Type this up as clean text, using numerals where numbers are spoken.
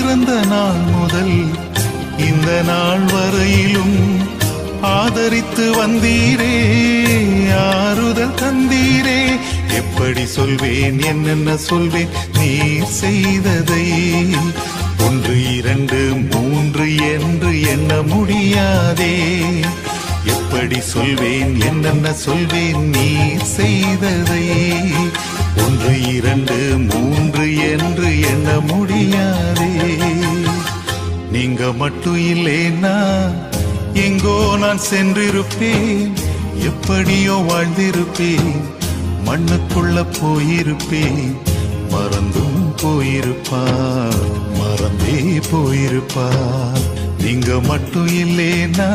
பிறந்த நாள் முதல் இந்த நாள் வரையிலும் ஆதரித்து வந்தீரே, ஆறுதல் தந்தீரே. எப்படி சொல்வேன், என்னென்ன சொல்வேன் நீர் செய்ததை? 1 2 3 என்று எண்ண முடியாதே. எப்படி சொல்வேன், என்னென்ன சொல்வேன் நீர் செய்ததை? 1 2 3 என்று எண்ண முடியாதே. நீங்க மட்டும் இல்லைன்னா எங்கோ நான் சென்றிருப்பேன், எப்படியோ வாழ்ந்திருப்பேன், மண்ணுக்குள்ள போயிருப்பேன். மறந்தும் போயிருப்பார், மறந்தே போயிருப்பார். நீங்க மட்டும் இல்லைன்னா